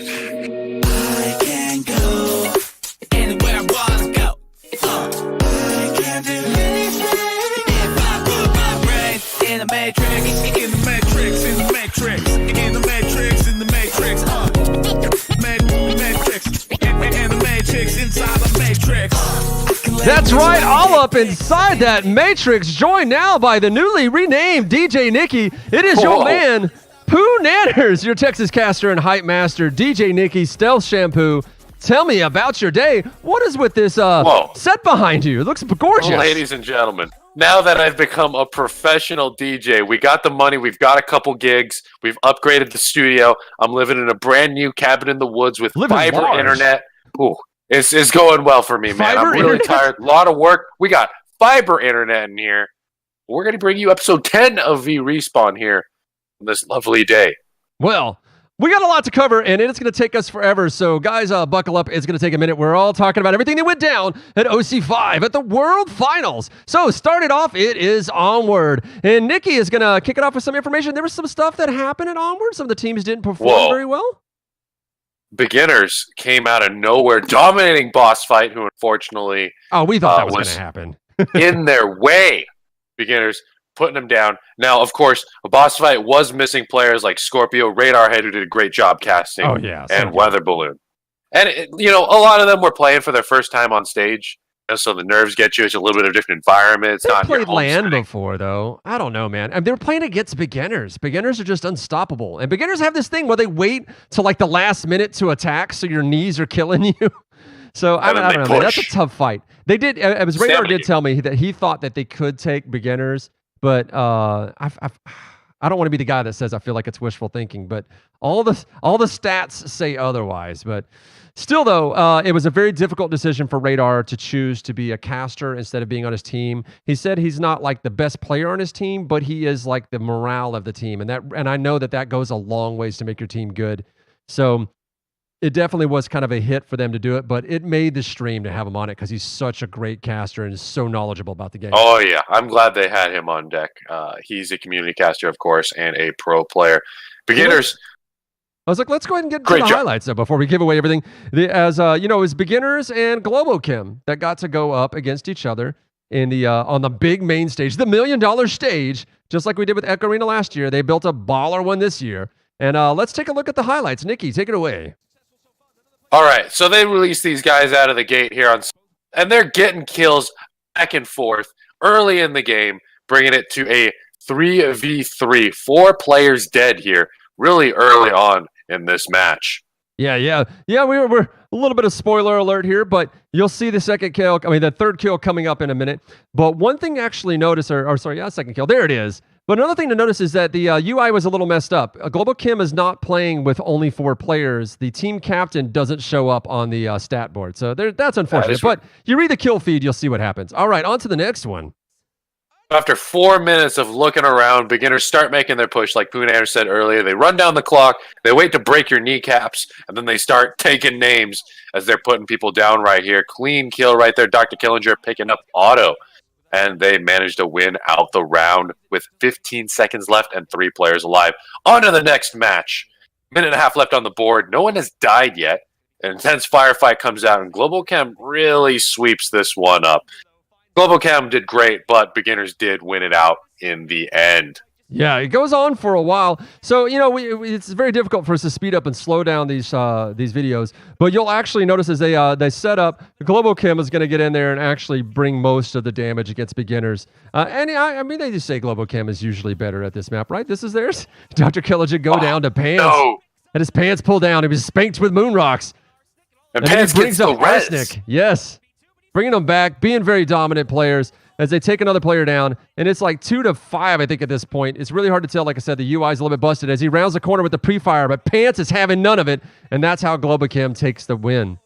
I can go anywhere I wanna go. I can do anything if I put my brain in the matrix. In the matrix, in the matrix, in the matrix, in the matrix. Matrix, and the matrix inside the matrix. That's right, all up inside that matrix. Joined now by the newly renamed DJ Nicky. It is your man, Pooh Nanners, your Texas caster and hype master, DJ Nicky, Stealth Shampoo. Tell me about your day. What is with this set behind you? It looks gorgeous. Well, ladies and gentlemen, now that I've become a professional DJ, we got the money, we've got a couple gigs, we've upgraded the studio. I'm living in a brand new cabin in the woods with fiber internet. Ooh, it's going well for me, man. I'm really tired. A lot of work. We got fiber internet in here. We're going to bring you episode 10 of VRespawn here on this lovely day. Well, we got a lot to cover, and it's going to take us forever. So, guys, buckle up. It's going to take a minute. We're all talking about everything that went down at OC5 at the World Finals. So, started off, it is Onward. And Nicky is going to kick it off with some information. There was some stuff that happened at Onward. Some of the teams didn't perform very well. Beginners came out of nowhere, dominating Boss Fight, who unfortunately we thought that was going to happen. in their way. Beginners putting them down. Now, of course, a Boss Fight was missing players like Scorpio, Radar Head, who did a great job casting, and Weather Balloon. And, a lot of them were playing for their first time on stage, so the nerves get you. It's a little bit of a different environment. It's not played LAN before, though. I don't know, man. I mean, they were playing against beginners. Beginners are just unstoppable. And beginners have this thing where they wait till like the last minute to attack, so your knees are killing you. So I don't know, man. That's a tough fight. They did. As Radar did tell me that he thought that they could take beginners. But I don't want to be the guy that says I feel like it's wishful thinking, but all the stats say otherwise. But still, though, it was a very difficult decision for Radar to choose to be a caster instead of being on his team. He said he's not like the best player on his team, but he is like the morale of the team, and I know that goes a long ways to make your team good. So it definitely was kind of a hit for them to do it, but it made the stream to have him on it because he's such a great caster and is so knowledgeable about the game. Oh, yeah. I'm glad they had him on deck. He's a community caster, of course, and a pro player. Beginners. I was like, let's go ahead and get to the highlights, though, before we give away everything. It was Beginners and Globochem that got to go up against each other in the on the big main stage, the $1 million stage, just like we did with Echo Arena last year. They built a baller one this year. And let's take a look at the highlights. Nicky, take it away. All right, so they released these guys out of the gate here and they're getting kills back and forth early in the game, bringing it to a 3v3. 4 players dead here, really early on in this match. Yeah. We're a little bit of spoiler alert here, but you'll see the third kill coming up in a minute. But one thing to actually notice, second kill. There it is. But another thing to notice is that the UI was a little messed up. Globochem is not playing with only 4 players. The team captain doesn't show up on the stat board. So that's unfortunate. But you read the kill feed, you'll see what happens. All right, on to the next one. After 4 minutes of looking around, beginners start making their push, like Pooh Nanners said earlier. They run down the clock, they wait to break your kneecaps, and then they start taking names as they're putting people down right here. Clean kill right there. Dr. Killinger picking up auto. And they managed to win out the round with 15 seconds left and 3 players alive. On to the next match. Minute and a half left on the board. No one has died yet. An intense firefight comes out, and Globochem really sweeps this one up. Globochem did great, but beginners did win it out in the end. Yeah, it goes on for a while. So, it's very difficult for us to speed up and slow down these videos. But you'll actually notice as they set up, Globochem is going to get in there and actually bring most of the damage against beginners. They just say Globochem is usually better at this map, right? This is theirs. Dr. Killinger go down to Pants. No. And his pants pulled down. He was spanked with moon rocks. And Pants brings up Arsenic. Yes. Bringing them back, being very dominant players as they take another player down. And it's like 2-5, I think, at this point. It's really hard to tell. Like I said, the UI is a little bit busted as he rounds the corner with the pre-fire, but Pants is having none of it, and that's how Globochem takes the win.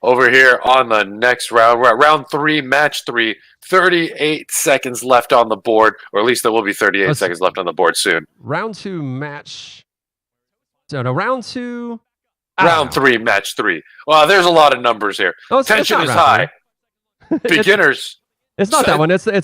Over here on the next round, we're at round 3, match 3. 38 seconds left on the board, or at least there will be 38 seconds left on the board soon. Round 2, match... round 2... Round 3, match 3. Well, there's a lot of numbers here. Tension is high. Beginners It's not that one. It's the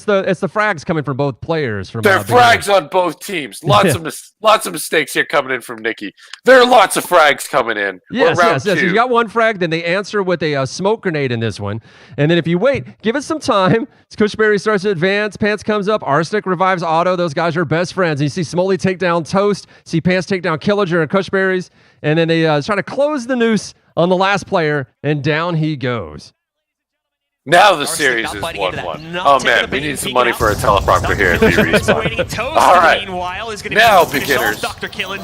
frags coming from both players. From there are frags on both teams. Lots of mistakes here coming in from Nikki. There are lots of frags coming in. Yes. You got one frag, then they answer with a smoke grenade in this one, and then if you wait, give it some time. Cushberry starts to advance. Pants comes up. Arsenic revives Otto. Those guys are best friends. And you see Smoley take down Toast. See Pants take down Killager and Cushberries, and then they try to close the noose on the last player, and down he goes. Now the series is 1-1. Oh man, we need some money for a teleprompter here at VRespawn. All right, now beginners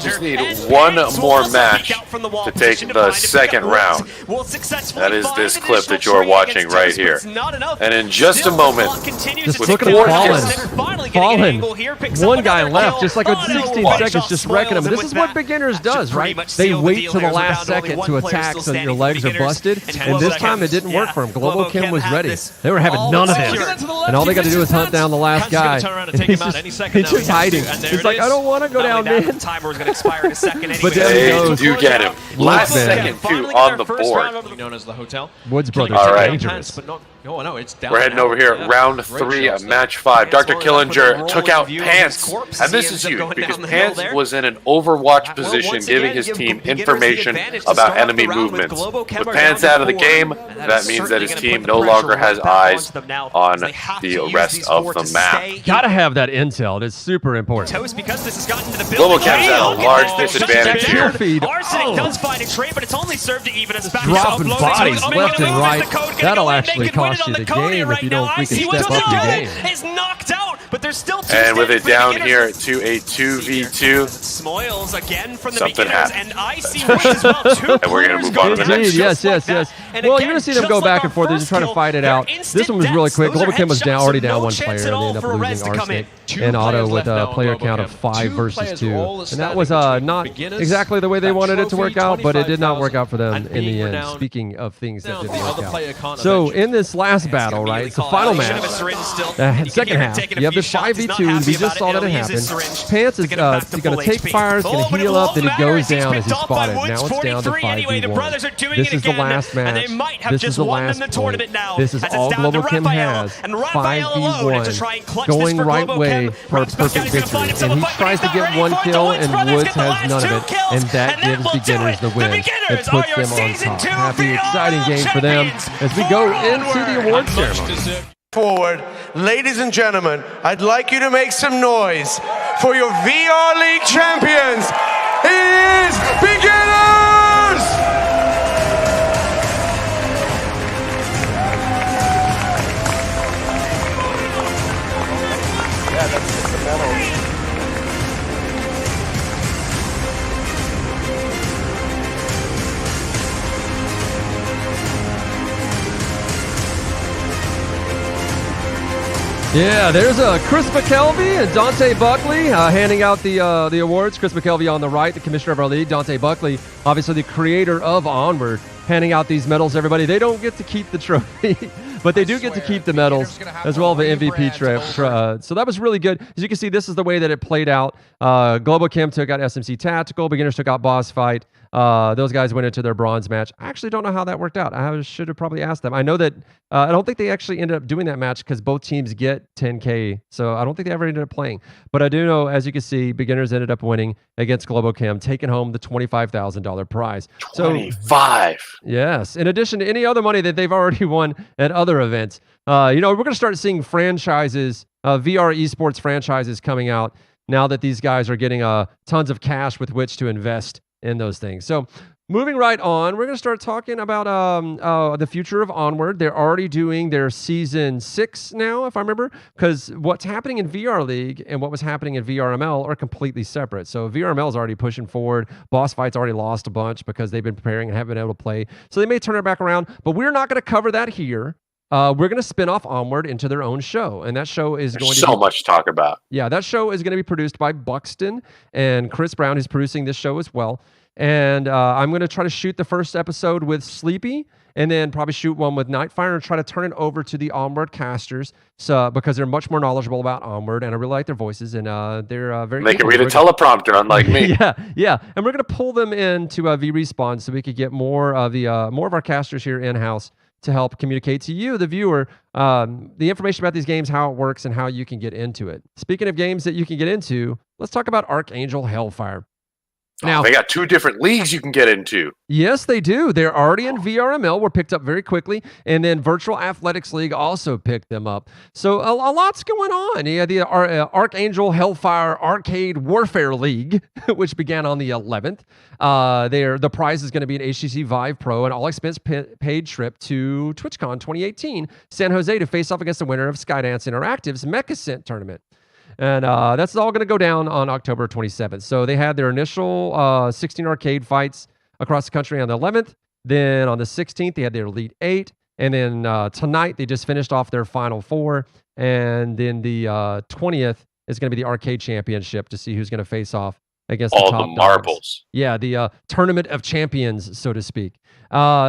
just need one more match to take the second round. That is this clip that you're watching right here. And in just a moment, just look at Fallen. One guy left, just like with 16 seconds, just wrecking him. This is what beginners does, right? They wait till the last second to attack so that your legs are busted. And this time it didn't work for him. Global Kim was ready. They were having none of this. And all they got to do is hunt down the last guy. He's just hiding. He's like, I don't want to go down, man. But there he goes. Do get him. Last second, too, on the board. Woods Brothers are dangerous. We're heading over here at round 3 of match 5. Dr. Killinger took out Pants. And this is huge because Pants was in an overwatch position, giving his team information about enemy movements. With Pants out of the game, that means that his team no longer has eyes on the rest of the map. Gotta have that intel. It's super important. Global Cam's at a large disadvantage here. Arsenic does find a trade, but it's only served to even us back. Dropping bodies left and right. That'll actually cost you the game if you don't freaking step up your game. Is knocked out, but there's still two. And with it down here to a 2v2. Smoils again from the Something beginners, happened. and I see as well. And we're going to move on to the next. Yes. Well, you're going to see them go back and forth. They're just trying to fight it out. This one was really quick. Global Kim was already down one player, and they ended up losing Arsenic and Otto with a player count of 5 versus 2. And that was not exactly the way they wanted it to work out, but it did not work out for them in the end. Speaking of things that didn't work out. So in this last battle, right, it's the final match, second half, you have this 5v2. We just saw that it happen. Pants is going to take fire, he's going to heal up, then he goes down as he's spotted. Now it's down to 5v1. This is the last match. This is the last point. This is all Global Kim has. 5v1. Going right way for a perfect victory. And he tries to get one kill, and Woods has none of it. And that gives beginners the win. It puts them on top. Happy, exciting game for them as we go into the award ceremony. Forward. Ladies and gentlemen, I'd like you to make some noise for your VR League champions. It is Beginners! Yeah, that's just the medals. Yeah, there's Chris McKelvey and Dante Buckley handing out the awards. Chris McKelvey on the right, the commissioner of our league. Dante Buckley, obviously the creator of Onward, handing out these medals to everybody. They don't get to keep the trophy, but they do get to keep the medals as well as the MVP trophy. So that was really good. As you can see, this is the way that it played out. Global Kim took out SMC Tactical. Beginners took out Boss Fight. Those guys went into their bronze match. I actually don't know how that worked out. I should have probably asked them. I know that I don't think they actually ended up doing that match because both teams get 10K. So I don't think they ever ended up playing. But I do know, as you can see, Beginners ended up winning against Global Kim, taking home the $25,000 prize. 25. So, yes. In addition to any other money that they've already won at other events, we're going to start seeing franchises, VR Esports franchises coming out now that these guys are getting tons of cash with which to invest in those things. So moving right on, we're going to start talking about the future of Onward. They're already doing their season 6 now, if I remember, because what's happening in VR League and what was happening in VRML are completely separate. So VRML is already pushing forward. Boss Fight's already lost a bunch because they've been preparing and haven't been able to play. So they may turn it back around, but we're not going to cover that here. We're going to spin off Onward into their own show, and that show is going to be much to talk about. Yeah, that show is going to be produced by Buxton and Chris Brown, who's producing this show as well. And I'm going to try to shoot the first episode with Sleepy, and then probably shoot one with Nightfire and try to turn it over to the Onward casters, because they're much more knowledgeable about Onward, and I really like their voices, and they're very. They can read a teleprompter, unlike me. yeah, and we're going to pull them into VRespawn so we could get more of our casters here in house to help communicate to you, the viewer, the information about these games, how it works, and how you can get into it. Speaking of games that you can get into, let's talk about Archangel Hellfire. Now, they got 2 different leagues you can get into. Yes, they do. They're already in VRML, were picked up very quickly, and then Virtual Athletics League also picked them up. So a lot's going on. Yeah, the Archangel Hellfire Arcade Warfare League, which began on the 11th. The prize is going to be an HTC Vive Pro, an all-expense paid trip to Twitchcon 2018, San Jose, to face off against the winner of Skydance Interactive's Mechascent tournament. And that's all going to go down on October 27th. So they had their initial 16 arcade fights across the country on the 11th. Then on the 16th, they had their Elite 8. And then tonight, they just finished off their Final 4. And then the 20th is going to be the Arcade Championship to see who's going to face off against all the top the marbles. Dogs. Yeah, the Tournament of Champions, so to speak.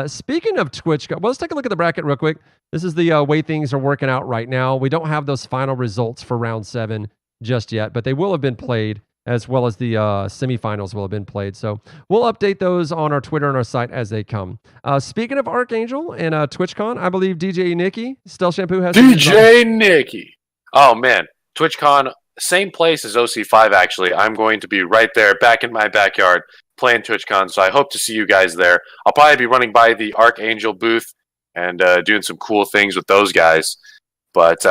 Speaking of Twitch, well, let's take a look at the bracket real quick. This is the way things are working out right now. We don't have those final results for round 7 just yet, but they will have been played, as well as the semifinals will have been played. So we'll update those on our Twitter and our site as they come. Speaking of Archangel and TwitchCon, I believe DJ Nikki, Stell Shampoo has DJ Nikki. Oh man, TwitchCon, same place as OC5 actually. I'm going to be right there, back in my backyard, playing TwitchCon. So I hope to see you guys there. I'll probably be running by the Archangel booth and doing some cool things with those guys. But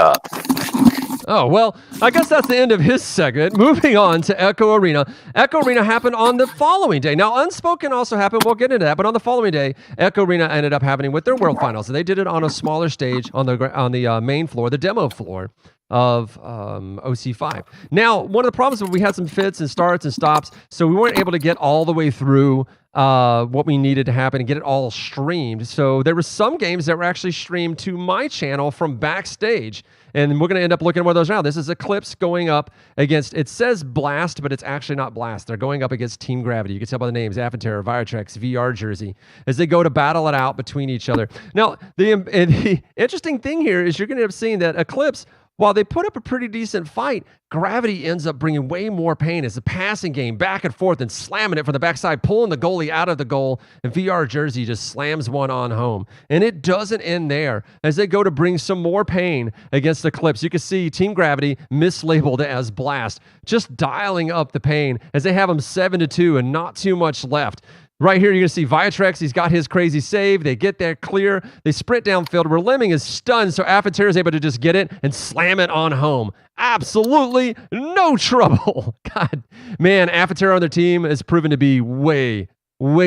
oh, well, I guess that's the end of his segment. Moving on to Echo Arena. Echo Arena happened on the following day. Now, Unspoken also happened. We'll get into that. But on the following day, Echo Arena ended up happening with their World Finals. And they did it on a smaller stage on the main floor, the demo floor of OC5. Now, one of the problems was we had some fits and starts and stops, so we weren't able to get all the way through what we needed to happen and get it all streamed. So there were some games that were actually streamed to my channel from backstage, and we're going to end up looking at one of those now. This is Eclipse going up against, it says Blast, but it's actually not Blast. They're going up against Team Gravity. You can tell by the names, Afterparty, Viratrex, VR Jersey, as they go to battle it out between each other. Now, the interesting thing here is you're going to end up seeing that Eclipse, while they put up a pretty decent fight, Gravity ends up bringing way more pain as a passing game back and forth and slamming it from the backside, pulling the goalie out of the goal, and VR Jersey just slams one on home. And it doesn't end there. As they go to bring some more pain against Eclipse, you can see Team Gravity mislabeled as Blast, just dialing up the pain as they have them 7-2 and not too much left. Right here, you're going to see Viatrex. He's got his crazy save. They get there clear. They sprint downfield where Lemming is stunned, so Afterparty is able to just get it and slam it on home. Absolutely no trouble. God, man, Afterparty on their team has proven to be way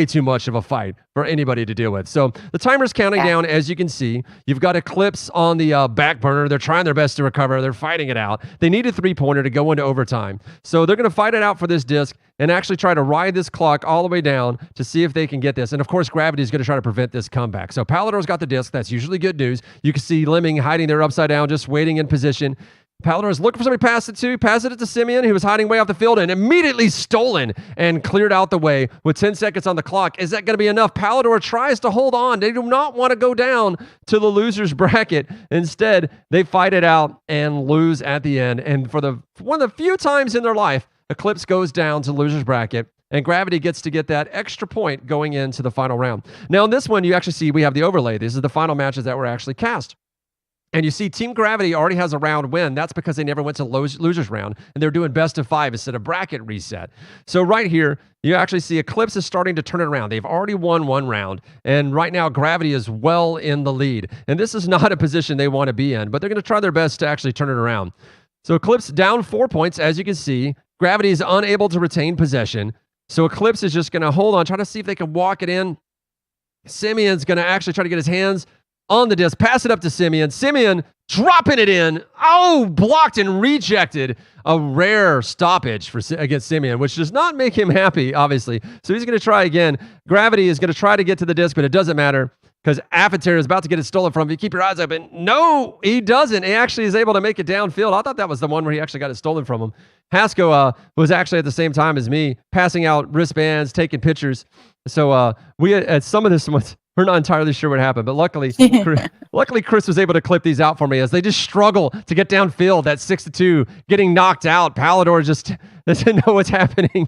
too much of a fight for anybody to deal with. So the timer's counting down, as you can see. You've got Eclipse on the back burner. They're trying their best to recover. They're fighting it out. They need a 3-pointer to go into overtime. So they're going to fight it out for this disc and actually try to ride this clock all the way down to see if they can get this. And of course, Gravity is going to try to prevent this comeback. So Palador's got the disc. That's usually good news. You can see Lemming hiding there upside down, just waiting in position. Palador is looking for somebody to pass it to. Pass it to Simeon, who was hiding way off the field, and immediately stolen and cleared out the way with 10 seconds on the clock. Is that going to be enough? Palador tries to hold on. They do not want to go down to the loser's bracket. Instead, they fight it out and lose at the end. And for one of the few times in their life, Eclipse goes down to loser's bracket, and Gravity gets to get that extra point going into the final round. Now, in this one, you actually see we have the overlay. These are the final matches that were actually cast. And you see Team Gravity already has a round win. That's because they never went to losers round, and they're doing best of 5 instead of bracket reset. So right here, you actually see Eclipse is starting to turn it around. They've already won one round, and right now Gravity is well in the lead. And this is not a position they want to be in, but they're going to try their best to actually turn it around. So Eclipse down 4 points, as you can see. Gravity is unable to retain possession. So Eclipse is just going to hold on, try to see if they can walk it in. Simeon's going to actually try to get his hands on the disc, pass it up to Simeon. Simeon dropping it in. Oh, blocked and rejected. A rare stoppage against Simeon, which does not make him happy, obviously. So he's going to try again. Gravity is going to try to get to the disc, but it doesn't matter because Afterparty is about to get it stolen from him. You keep your eyes open. No, he doesn't. He actually is able to make it downfield. I thought that was the one where he actually got it stolen from him. Haskell was actually at the same time as me, passing out wristbands, taking pictures. So we at some of this ones, we're not entirely sure what happened, but luckily Chris was able to clip these out for me as they just struggle to get downfield at 6-2, getting knocked out. Palador just doesn't know what's happening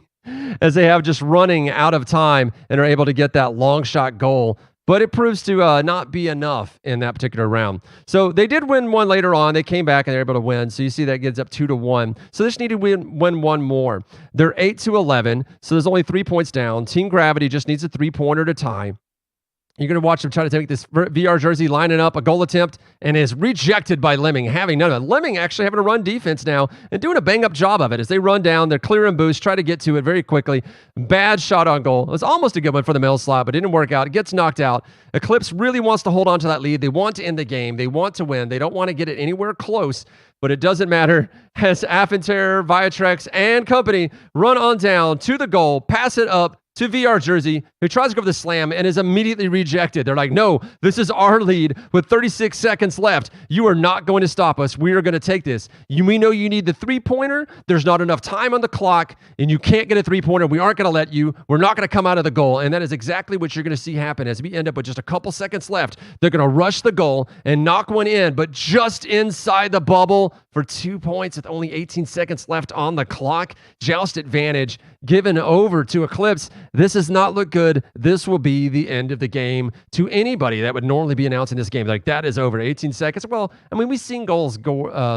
as they have just running out of time and are able to get that long shot goal but it proves to not be enough in that particular round. So they did win one later on. They came back and they're able to win. So you see that gets up 2-1. So they just need to win one more. They're 8-11. So there's only 3 points down. Team Gravity just needs a 3-pointer to tie. You're going to watch them try to take this VR jersey, lining up a goal attempt, and is rejected by Lemming, having none of it. Lemming actually having to run defense now and doing a bang-up job of it. As they run down, they're clear and boost, try to get to it very quickly. Bad shot on goal. It was almost a good one for the middle slot, but didn't work out. It gets knocked out. Eclipse really wants to hold on to that lead. They want to end the game. They want to win. They don't want to get it anywhere close, but it doesn't matter as Affenterror, Viatrex, and company run on down to the goal, pass it up to VR Jersey, who tries to go for the slam and is immediately rejected. They're like, no, this is our lead with 36 seconds left. You are not going to stop us. We are going to take this. We know you need the 3-pointer. There's not enough time on the clock, and you can't get a 3-pointer. We aren't going to let you. We're not going to come out of the goal. And that is exactly what you're going to see happen as we end up with just a couple seconds left. They're going to rush the goal and knock one in, but just inside the bubble for 2 points with only 18 seconds left on the clock. Joust advantage given over to Eclipse. This does not look good. This will be the end of the game to anybody that would normally be announcing this game. Like, that is over. 18 seconds. Well, I mean, we've seen goals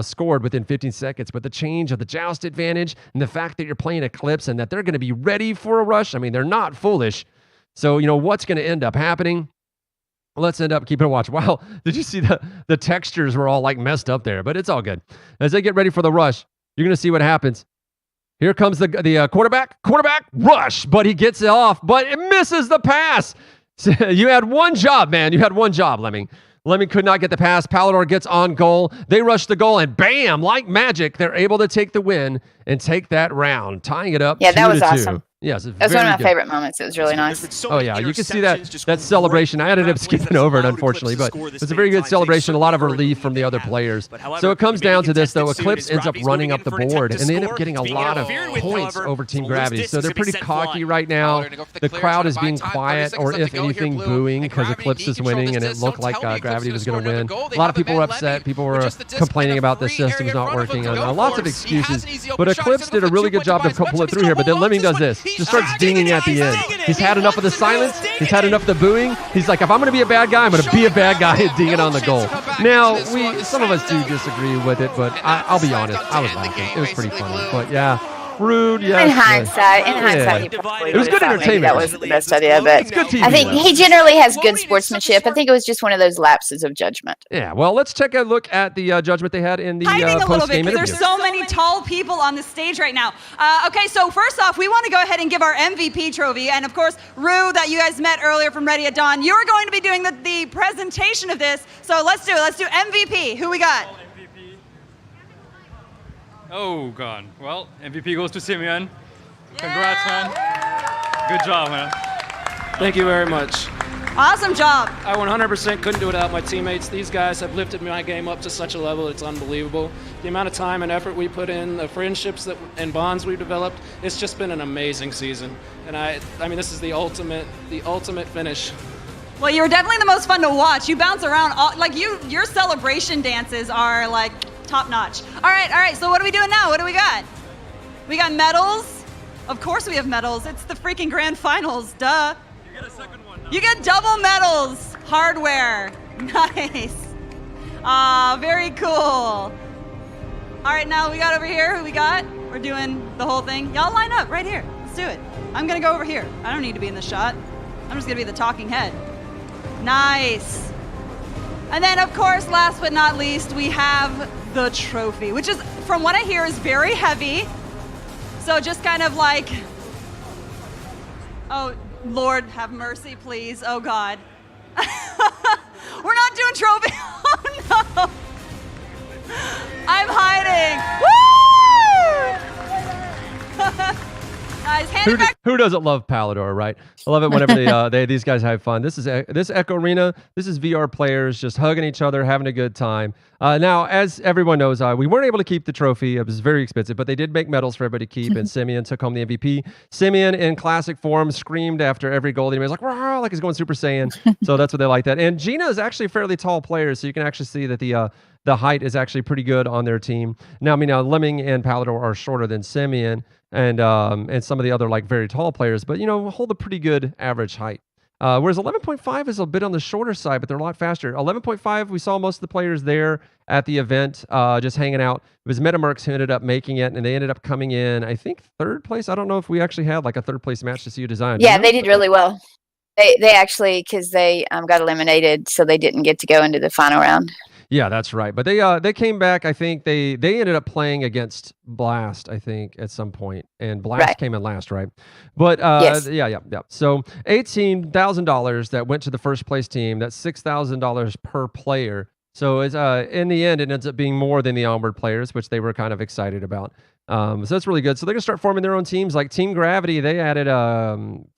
scored within 15 seconds, but the change of the Joust advantage and the fact that you're playing Eclipse and that they're going to be ready for a rush, I mean, they're not foolish. So, you know, what's going to end up happening? Let's end up keeping a watch. Wow, did you see the textures were all like messed up there, but it's all good. As they get ready for the rush, you're going to see what happens. Here comes the quarterback rush, but he gets it off, but it misses the pass. So you had one job, man. You had one job, Lemming. Lemming could not get the pass. Palador gets on goal. They rush the goal, and bam, like magic, they're able to take the win and take that round, tying it up 2-2. Yeah, that was awesome. Yes, it was one of my favorite moments. It was really nice. Oh yeah, you can see that celebration. I ended up skipping over it, unfortunately, but it was a very good celebration. A lot of relief from the other players. So it comes down to this, though. Eclipse ends up running up the board, and they end up getting a lot of points over Team Gravity. So they're pretty cocky right now. The crowd is being quiet, or if anything, booing, because Eclipse is winning, and it looked like Gravity was going to win. A lot of people were upset. People were complaining about the systems not working, and lots of excuses. But Eclipse did a really good job to pull it through here, but then Lemming does this. Just starts dinging at the end. He's had enough of the silence. He's had enough of the booing. He's like, if I'm going to be a bad guy, I'm going to be a bad guy and ding it on the goal. Now, some of us do disagree with it, but I'll be honest. I was laughing. It was pretty funny. But yeah, rude. Yeah. In hindsight, he probably it was good entertainment. That wasn't the best idea, but it's good TV, I think he generally has good sportsmanship. I think it was just one of those lapses of judgment. Yeah, well, let's take a look at the judgment they had in the post-game interview. There's so many tall people on the stage right now. Okay, so first off, we want to go ahead and give our MVP trophy, and of course, Rue, that you guys met earlier from Ready at Dawn, you're going to be doing the presentation of this. So let's do it. Let's do MVP. Who we got? Oh, God. Well, MVP goes to Simeon. Congrats, man. Good job, man. Thank you very much. Awesome job. I 100% couldn't do it without my teammates. These guys have lifted my game up to such a level, it's unbelievable. The amount of time and effort we put in, the friendships and bonds we've developed, it's just been an amazing season. And I mean, this is the ultimate finish. Well, you're definitely the most fun to watch. You bounce around, your celebration dances are like top notch. All right, so what are we doing now? What do we got? We got medals. Of course we have medals. It's the freaking grand finals, duh. You get a second one now. You get double medals. Hardware. Nice. Very cool. All right, now we got over here. Who we got? We're doing the whole thing. Y'all line up right here. Let's do it. I'm gonna go over here. I don't need to be in the shot. I'm just gonna be the talking head. Nice. And then, of course, last but not least, we have the trophy, which is, from what I hear, is very heavy. So just kind of like, oh, Lord, have mercy, please. Oh, God. We're not doing trophy. Oh, no. I'm hiding. Woo! Nice. Hand it back. Who doesn't love Palador, right? I love it whenever these guys have fun. This Echo Arena. This is VR players just hugging each other, having a good time. Now, as everyone knows, we weren't able to keep the trophy. It was very expensive, but they did make medals for everybody to keep, and Simeon took home the MVP. Simeon, in classic form, screamed after every goal. He was like, "Rah!" Like he's going Super Saiyan. So that's what they like that. And Gina is actually a fairly tall player, so you can actually see that the height is actually pretty good on their team. Now, I mean, Lemming and Palador are shorter than Simeon and some of the other like very tall players, but hold a pretty good average height. Whereas 11.5 is a bit on the shorter side, but they're a lot faster. 11.5, we saw most of the players there at the event, just hanging out. It was Metamercs who ended up making it, and they ended up coming in, I think, 3rd place. I don't know if we actually had like a 3rd place match to see you design. Yeah, they did really well. They actually, because they got eliminated, so they didn't get to go into the final round. Yeah, that's right. But they came back. I think they ended up playing against Blast, I think, at some point, and Blast came in last, right? But Yes. yeah. So $18,000 that went to the first place team. That's $6,000 per player. So it's in the end, it ends up being more than the Onward players, which they were kind of excited about. So that's really good. So they're gonna start forming their own teams. Like Team Gravity, they added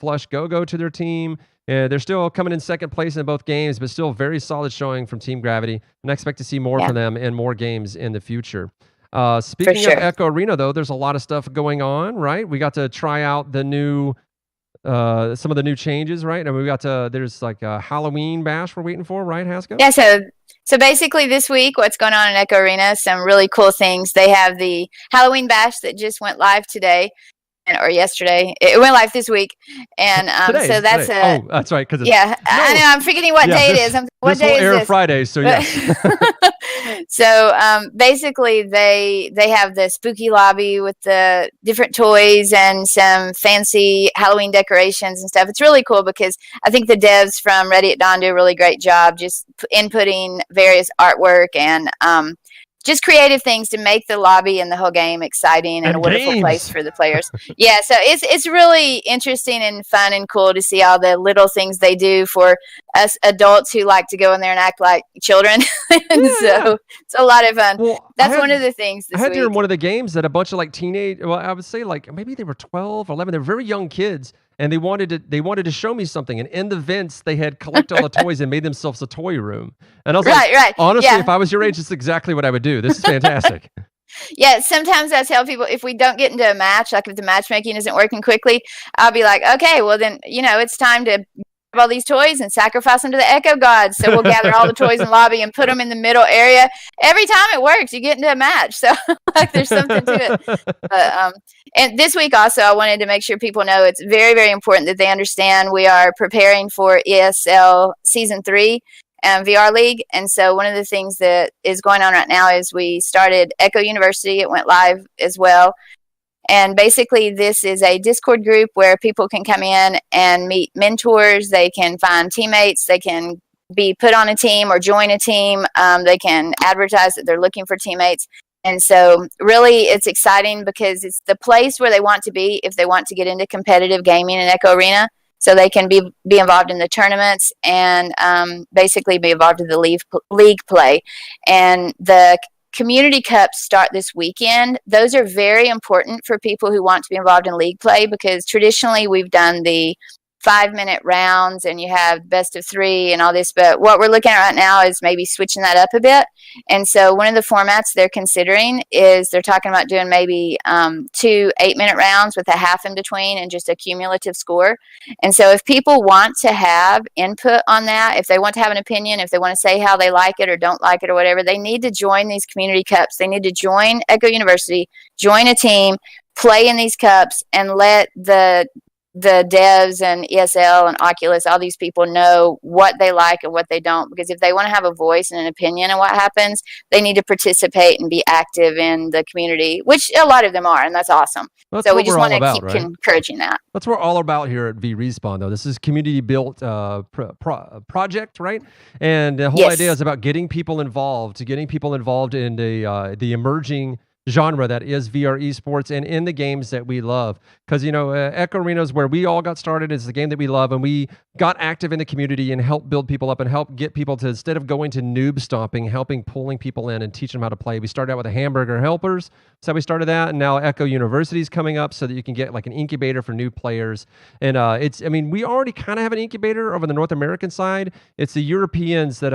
Flush Go to their team. They're still coming in 2nd place in both games, but still very solid showing from Team Gravity. And I expect to see more from them in more games in the future. Speaking of Echo Arena, though, there's a lot of stuff going on, right? We got to try out the new, some of the new changes, right? And we got to, there's like a Halloween bash we're waiting for, right, Haskell? Yeah, so basically this week, what's going on in Echo Arena, some really cool things. They have the Halloween bash that just went live today. Or yesterday. It went live this week. And so that's oh, that's right. Because I know, I'm forgetting what day it is. What day is this? Friday, so yeah. So basically they have the spooky lobby with the different toys and some fancy Halloween decorations and stuff. It's really cool because I think the devs from Ready at Dawn do a really great job just inputting various artwork and just creative things to make the lobby and the whole game exciting and a wonderful place for the players. Yeah, so it's really interesting and fun and cool to see all the little things they do for us adults who like to go in there and act like children. And so it's a lot of fun. Well, that's one of the things this I had week. during one of the games that a bunch of like teenage, well, I would say like maybe they were 12 or 11. They were very young kids. And they wanted to show me something, and in the vents they had collected all the toys and made themselves a toy room. And I was like, honestly, if I was your age, it's exactly what I would do. This is fantastic. Yeah, sometimes I tell people if we don't get into a match, like if the matchmaking isn't working quickly, I'll be like, okay, well then, it's time to grab all these toys and sacrifice them to the Echo Gods. So we'll gather all the toys in the lobby and put them in the middle area. Every time it works, you get into a match. So like there's something to it. But, and this week also, I wanted to make sure people know it's very, very important that they understand we are preparing for ESL Season 3 and VR League. And so one of the things that is going on right now is we started Echo University. It went live as well. And basically, this is a Discord group where people can come in and meet mentors. They can find teammates. They can be put on a team or join a team. They can advertise that they're looking for teammates. And so really, it's exciting because it's the place where they want to be if they want to get into competitive gaming in Echo Arena. So they can be involved in the tournaments and basically be involved in the league play. And the Community Cups start this weekend. Those are very important for people who want to be involved in league play because traditionally we've done the 5-minute rounds and you have best of 3 and all this. But what we're looking at right now is maybe switching that up a bit. And so one of the formats they're considering is they're talking about doing maybe 2 8-minute rounds with a half in between and just a cumulative score. And so if people want to have input on that, if they want to have an opinion, if they want to say how they like it or don't like it or whatever, they need to join these Community Cups. They need to join Echo University, join a team, play in these cups, and let the devs and ESL and Oculus, all these people know what they like and what they don't. Because if they want to have a voice and an opinion on what happens, they need to participate and be active in the community, which a lot of them are, and that's awesome. So we just want to keep encouraging that. That's what we're all about here at VRespawn, though. This is community-built project, right? And the whole idea is about getting people involved, in the emerging genre that is VR Esports and in the games that we love. Because, Echo Arena is where we all got started. It's the game that we love, and we got active in the community and helped build people up and help get people to, instead of going to noob stomping, pulling people in and teaching them how to play. We started out with the hamburger helpers. So we started that, and now Echo University is coming up so that you can get like an incubator for new players. And we already kind of have an incubator over the North American side. It's the Europeans that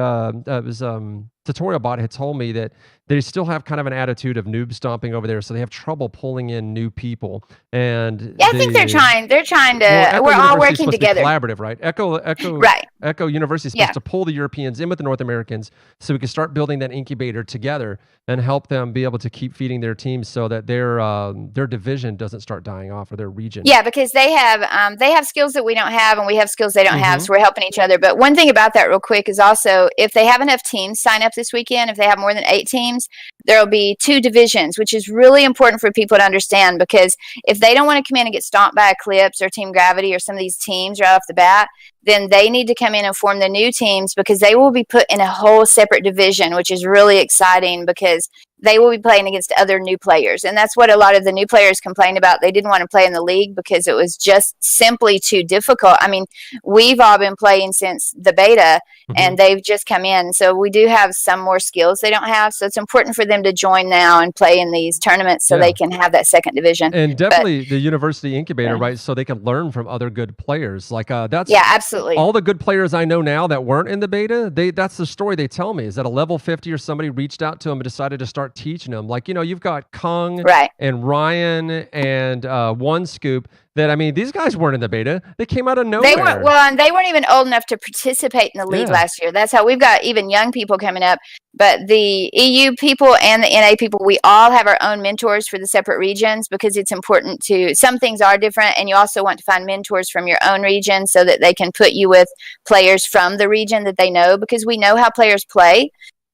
Tutorial Bot had told me that they still have kind of an attitude of noob stomping over there, so they have trouble pulling in new people. And I think they're trying to. Well, we're all University's working supposed to be together. collaborative, right? Echo. Right. Echo University is supposed to pull the Europeans in with the North Americans so we can start building that incubator together and help them be able to keep feeding their teams so that their division doesn't start dying off, or their region. Yeah, because they have skills that we don't have, and we have skills they don't have, so we're helping each other. But one thing about that real quick is also, if they have enough teams sign up this weekend, if they have more than 8 teams, there'll be 2 divisions, which is really important for people to understand, because if they don't want to come in and get stomped by Eclipse or Team Gravity or some of these teams right off the bat, then they need to come in and form the new teams, because they will be put in a whole separate division, which is really exciting because they will be playing against other new players. And that's what a lot of the new players complained about. They didn't want to play in the league because it was just simply too difficult. I mean, we've all been playing since the beta, and they've just come in. So we do have some more skills they don't have. So it's important for them to join now and play in these tournaments so they can have that second division. And definitely the university incubator, right? So they can learn from other good players. Like that's absolutely. All the good players I know now that weren't in the beta, that's the story they tell me, is that a level 50 or somebody reached out to them and decided to start teaching them. Like, you've got Kung and Ryan and One Scoop that, I mean, these guys weren't in the beta. They came out of nowhere. And they weren't even old enough to participate in the league last year. That's how we've got even young people coming up. But the EU people and the NA people, we all have our own mentors for the separate regions, because it's important to, some things are different, and you also want to find mentors from your own region so that they can put you with players from the region that they know, because we know how players play.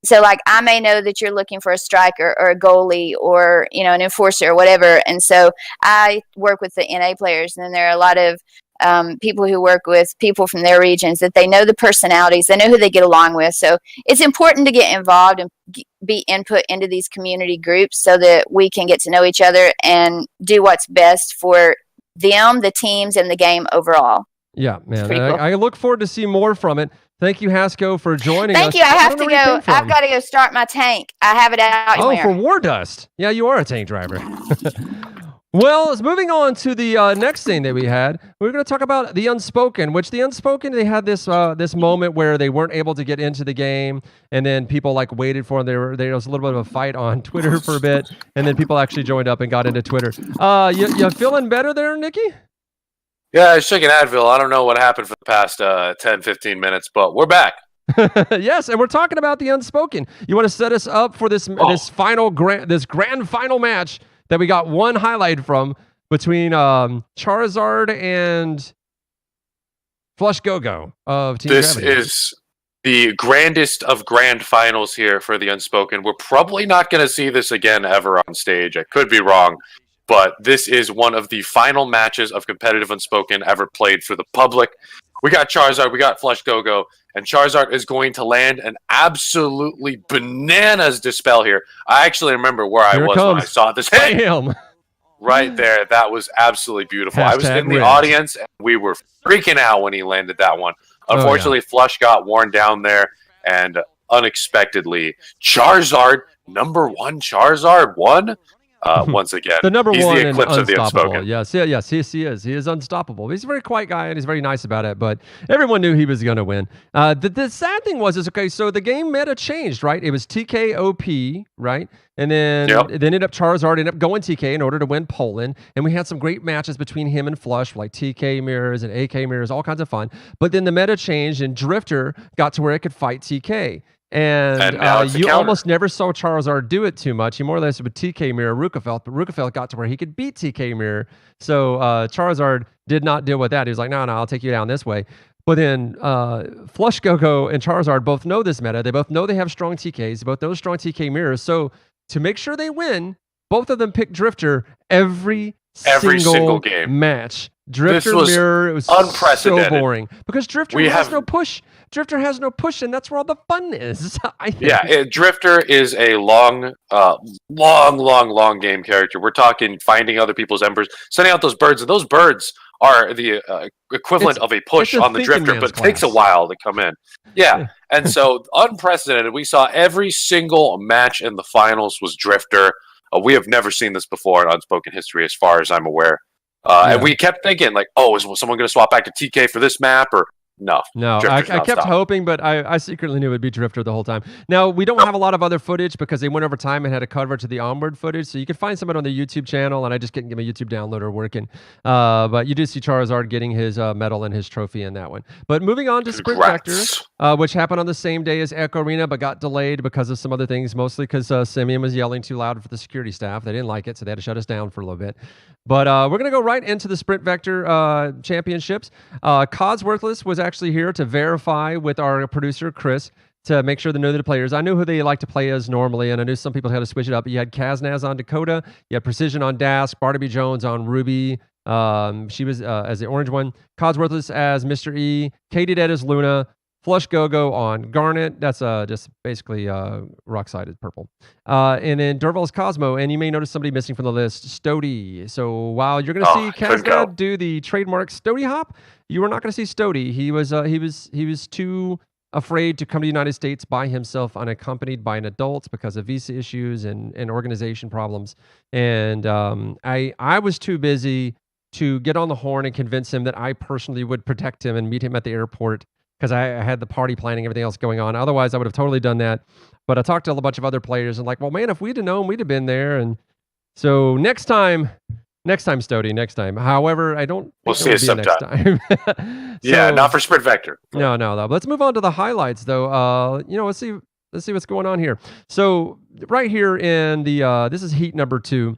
So, like, I may know that you're looking for a striker or a goalie or, an enforcer or whatever. And so I work with the NA players, and then there are a lot of people who work with people from their regions that they know the personalities, they know who they get along with. So it's important to get involved and be input into these community groups so that we can get to know each other and do what's best for them, the teams, and the game overall. Yeah, man. Cool. I look forward to see more from it. Thank you, Hasko, for joining us. Thank you. I have to go. I've got to go start my tank. I have it out. Oh, for War Dust. Yeah, you are a tank driver. Well, moving on to the next thing that we had, we're going to talk about the Unspoken, which the Unspoken, they had this this moment where they weren't able to get into the game, and then people waited for them. There was a little bit of a fight on Twitter for a bit, and then people actually joined up and got into Twitter. You feeling better there, Nikki? Yeah, I shook an Advil. I don't know what happened for the past 10, 15 minutes, but we're back. Yes, and we're talking about the Unspoken. You want to set us up for this grand final match that we got one highlight from between Charizard and Flush Go-Go of Team Gravity. This is the grandest of grand finals here for the Unspoken. We're probably not going to see this again ever on stage. I could be wrong. But this is one of the final matches of competitive Unspoken ever played for the public. We got Charizard, we got Flush Go-Go, and Charizard is going to land an absolutely bananas dispel here. I actually remember where I was when I saw this hit. Bam! Right there. That was absolutely beautiful. Hashtag I was in the win. audience, and we were freaking out when he landed that one. Unfortunately, Flush got worn down there, and unexpectedly, Charizard, number 1 Charizard won. Once again, the number he's one the Eclipse of the Unspoken. Yes, he is. He is unstoppable. He's a very quiet guy, and he's very nice about it, but everyone knew he was going to win. The sad thing was, so the game meta changed, right? It was TKOP, right? And then it ended up Charizard ended up going TK in order to win Poland, and we had some great matches between him and Flush, like TK mirrors and AK mirrors, all kinds of fun. But then the meta changed, and Drifter got to where it could fight TK. And you almost never saw Charizard do it too much. He more or less would TK mirror Rukafelt, but Rukafelt got to where he could beat TK mirror. So Charizard did not deal with that. He was like, no, I'll take you down this way. But then Flush Go-Go and Charizard both know this meta. They both know they have strong TKs. They both know strong TK mirrors. So to make sure they win, both of them pick Drifter every single game match. Drifter was mirror, it was unprecedented. so boring because Drifter has no push. Drifter has no push, and that's where all the fun is. I think. Drifter is a long game character. We're talking finding other people's embers, sending out those birds, and those birds are the equivalent of a push on the Drifter, but it takes a while to come in. Yeah, and so unprecedented. We saw every single match in the finals was Drifter. We have never seen this before in Unspoken history, as far as I'm aware. And we kept thinking, is someone going to swap back to TK for this map? Or No. I Drifter's not kept stopped. hoping, but I secretly knew it would be Drifter the whole time. Now, we don't have a lot of other footage because they went over time and had a cover to the Onward footage, so you can find some of it on the YouTube channel, and I just couldn't get my YouTube downloader working. But you do see Charizard getting his medal and his trophy in that one. But moving on to Sprint Vector, which happened on the same day as Echo Arena, but got delayed because of some other things, mostly because Simeon was yelling too loud for the security staff. They didn't like it, so they had to shut us down for a little bit. But we're going to go right into the Sprint Vector championships. Codsworthless was actually here to verify with our producer, Chris, to make sure they know the players. I knew who they like to play as normally, and I knew some people had to switch it up. You had Kaznaz on Dakota, you had Precision on Dask, Barnaby Jones on Ruby. She was as the orange one. Codsworthless as Mr. E, Katie Dead as Luna, Flush Go-Go on Garnet. That's just basically rock-sided purple. And then Durval's Cosmo. And you may notice somebody missing from the list, Stody. So while you're going to see Kaznad do the trademark Stody hop, you are not going to see Stody. He was too afraid to come to the United States by himself unaccompanied by an adult because of visa issues and organization problems. And I was too busy to get on the horn and convince him that I personally would protect him and meet him at the airport, because I had the party planning, everything else going on. Otherwise, I would have totally done that. But I talked to a bunch of other players and like, well, man, if we'd have known, we'd have been there. And so next time, Stody, next time. However, I don't. We'll see you sometime. Yeah, not for Sprint Vector. No. Let's move on to the highlights, though. Let's see what's going on here. So right here in the this is heat number 2.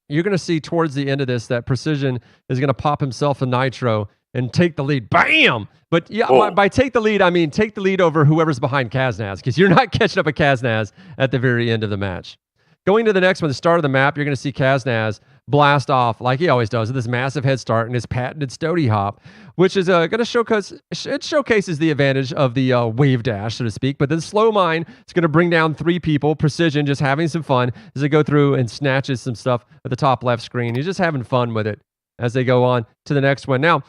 You're going to see towards the end of this that Precision is going to pop himself a nitro and take the lead. Bam! But yeah, by take the lead, I mean take the lead over whoever's behind Kaznaz, because you're not catching up with Kaznaz at the very end of the match. Going to the next one, the start of the map, you're going to see Kaznaz blast off like he always does with this massive head start and his patented Stody hop, which is going to showcases the advantage of the wave dash, so to speak. But then slow mine, it's going to bring down 3 people. Precision just having some fun as they go through and snatches some stuff at the top left screen. He's just having fun with it as they go on to the next one. Now,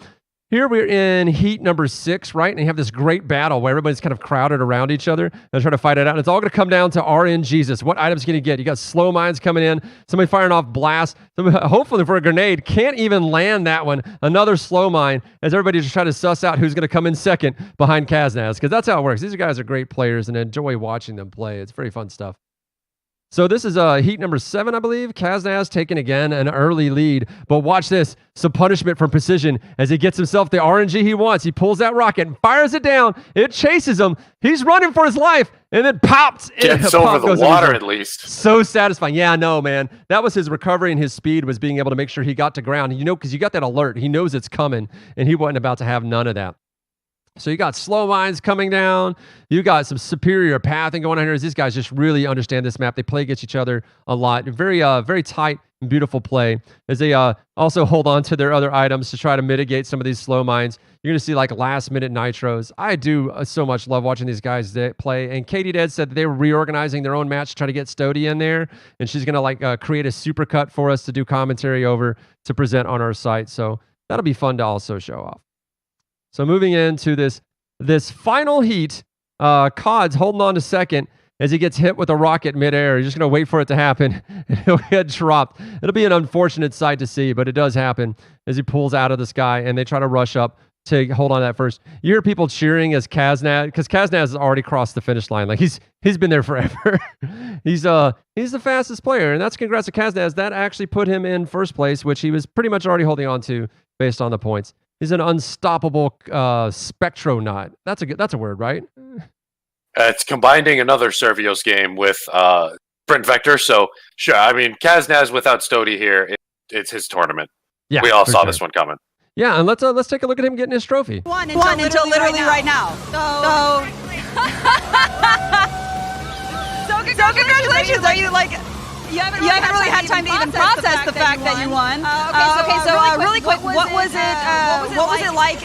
here we're in heat number 6, right? And you have this great battle where everybody's kind of crowded around each other and trying to fight it out. And it's all going to come down to RNGesus. What items can you get? You got slow mines coming in, somebody firing off blasts, hopefully for a grenade. Can't even land that one. Another slow mine as everybody's just trying to suss out who's going to come in second behind Kaznaz, because that's how it works. These guys are great players and enjoy watching them play. It's very fun stuff. So this is heat number 7, I believe. Kaznaz taking again an early lead. But watch this. Some punishment from Precision as he gets himself the RNG he wants. He pulls that rocket and fires it down. It chases him. He's running for his life and then pops. Gets over the water at least. So satisfying. Yeah, no, man. That was his recovery and his speed, was being able to make sure he got to ground. Because you got that alert. He knows it's coming, and he wasn't about to have none of that. So you got slow mines coming down. You got some superior pathing going on here. As these guys just really understand this map. They play against each other a lot. Very, very tight and beautiful play. As they also hold on to their other items to try to mitigate some of these slow mines. You're going to see like last-minute nitros. I do so much love watching these guys play. And Katie Dead said that they were reorganizing their own match to try to get Stody in there, and she's going to like create a supercut for us to do commentary over to present on our site. So that'll be fun to also show off. So moving into this final heat, Cod's holding on to second as he gets hit with a rocket midair. He's just going to wait for it to happen, and he'll get dropped. It'll be an unfortunate sight to see, but it does happen as he pulls out of the sky, and they try to rush up to hold on to that first. You hear people cheering as Kaznaz, because Kaznaz has already crossed the finish line. Like he's been there forever. He's the fastest player, and that's congrats to Kaznaz. That actually put him in first place, which he was pretty much already holding on to based on the points. He's an unstoppable spectronaut. That's a word, right? It's combining another Servios game with Sprint Vector. So sure, I mean Kaznaz without Stody here, it's his tournament. Yeah, we all saw this one coming. Yeah, and let's take a look at him getting his trophy. Won until literally right now. So congratulations. Are you like? You haven't really had time to even process the fact that you won. Okay, so really quick, what was it like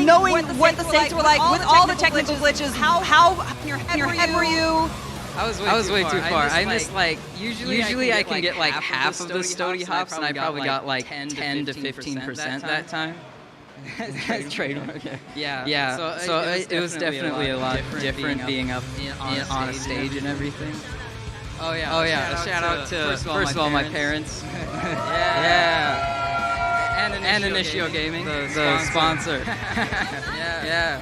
knowing what the stakes were like with all the technical glitches? How in your head were you? I was way too far. I missed like usually I can get like half of the Stody hops, and I probably got like 10 to 15% that time. That's trademark. Yeah. So it was definitely a lot different being up on a stage and everything. Oh yeah! Shout out to first of all my parents. Yeah. And and Initio Gaming, the sponsor. yeah.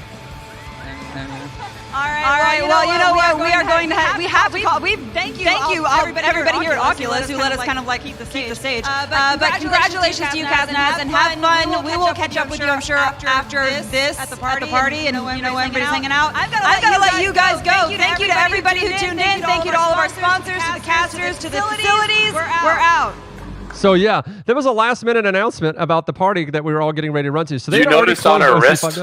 All right. Well, you know what? We are going to have. We have to call. Thank you, everybody here at Oculus who let us kind of like keep the stage. But congratulations to you, Kaznaz, and have fun. We will catch up with you, I'm sure, after this at the party, and you know, everybody's hanging out. I've got to let you guys go. Thank you to everybody who tuned in. Thank you to all of our sponsors, to the casters, to the facilities. We're out. So yeah, there was a last-minute announcement about the party that we were all getting ready to run to. So Did you notice on her wrist?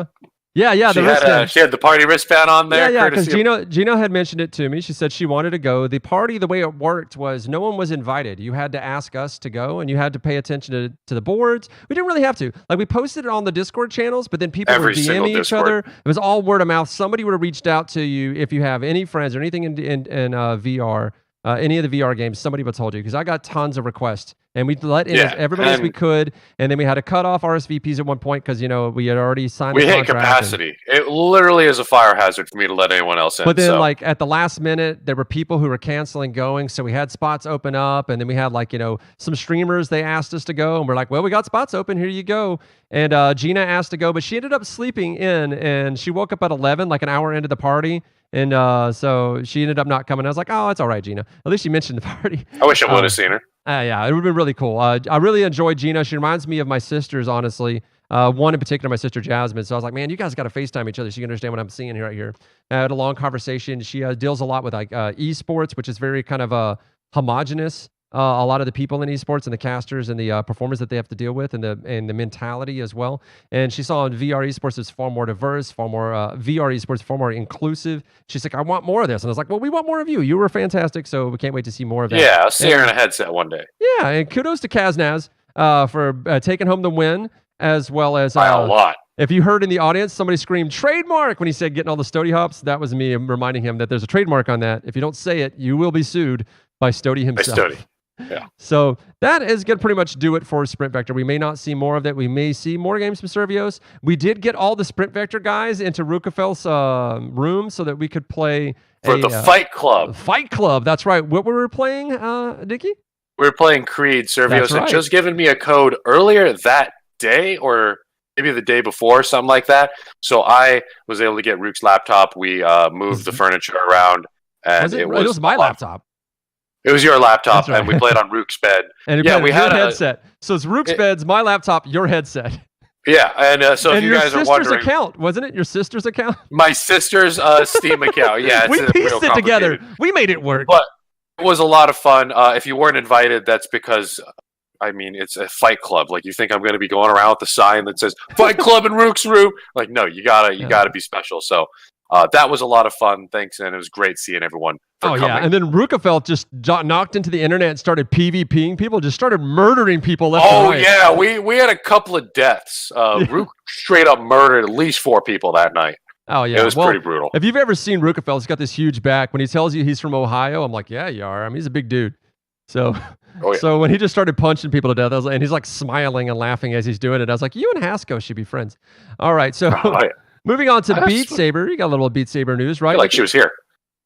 Yeah, the wristband. She had the party wristband on there. Yeah, because Gino had mentioned it to me. She said she wanted to go. The party, the way it worked was no one was invited. You had to ask us to go, and you had to pay attention to the boards. We didn't really have to. Like, we posted it on the Discord channels, but then people were DMing each other. It was all word of mouth. Somebody would have reached out to you if you have any friends or anything in VR, any of the VR games. Somebody would have told you, because I got tons of requests. And we let in everybody as we could, and then we had to cut off RSVPs at one point because, you know, we had already signed the contract. We hit capacity. It literally is a fire hazard for me to let anyone else in. But then, like, at the last minute, there were people who were canceling going, so we had spots open up, and then we had, like, you know, some streamers, they asked us to go, and we're like, well, we got spots open, here you go. And Gina asked to go, but she ended up sleeping in, and she woke up at 11, like an hour into the party. And so she ended up not coming. I was like, oh, it's all right, Gina. At least she mentioned the party. I wish I would have seen her. Yeah, it would have been really cool. I really enjoyed Gina. She reminds me of my sisters, honestly. One in particular, my sister Jasmine. So I was like, man, you guys got to FaceTime each other so you can understand what I'm seeing right here. I had a long conversation. She deals a lot with like esports, which is very kind of homogenous. A lot of the people in esports and the casters and the performers that they have to deal with, and the mentality as well. And she saw in VR Esports it's far more diverse, far more VR Esports, far more inclusive. She's like, I want more of this. And I was like, well, we want more of you. You were fantastic, so we can't wait to see more of that. Yeah, I'll see her in a headset one day. Yeah, and kudos to Kaznaz for taking home the win, as well as by a lot. If you heard in the audience, somebody screamed trademark when he said getting all the Stody hops. That was me reminding him that there's a trademark on that. If you don't say it, you will be sued by Stody himself. By Stody. Yeah. So that is going to pretty much do it for Sprint Vector. We may not see more of that. We may see more games from Servios. We did get all the Sprint Vector guys into Rukafel's room so that we could play for the Fight Club. Fight Club. That's right. What were we playing, Dickie? We were playing Creed. Servios had just given me a code earlier that day, or maybe the day before, something like that. So I was able to get Rook's laptop. We moved the furniture around, and it was my laptop. It was your laptop, and we played on Rook's bed. And we had a headset. So it's Rook's bed's my laptop, your headset. Yeah, and so if you guys are wondering, your sister's account, wasn't it? Your sister's account? My sister's Steam account. Yeah, we pieced it together. We made it work. But it was a lot of fun. If you weren't invited, that's because, I mean, it's a Fight Club. Like, you think I'm going to be going around with the sign that says Fight Club in Rook's room? Like, no, you gotta be special. So that was a lot of fun. Thanks, and it was great seeing everyone. Yeah, and then Rukafel just knocked into the internet and started PvPing people, just started murdering people left and right. Yeah, we had a couple of deaths. Rook straight up murdered at least 4 people that night. Oh, yeah. It was pretty brutal. If you've ever seen Rukafel, he's got this huge back. When he tells you he's from Ohio, I'm like, yeah, you are. I mean, he's a big dude. So, so when he just started punching people to death, and he's like smiling and laughing as he's doing it, I was like, you and Hasko should be friends. All right, so moving on to Beat Saber. You got a little Beat Saber news, right? Like she was here.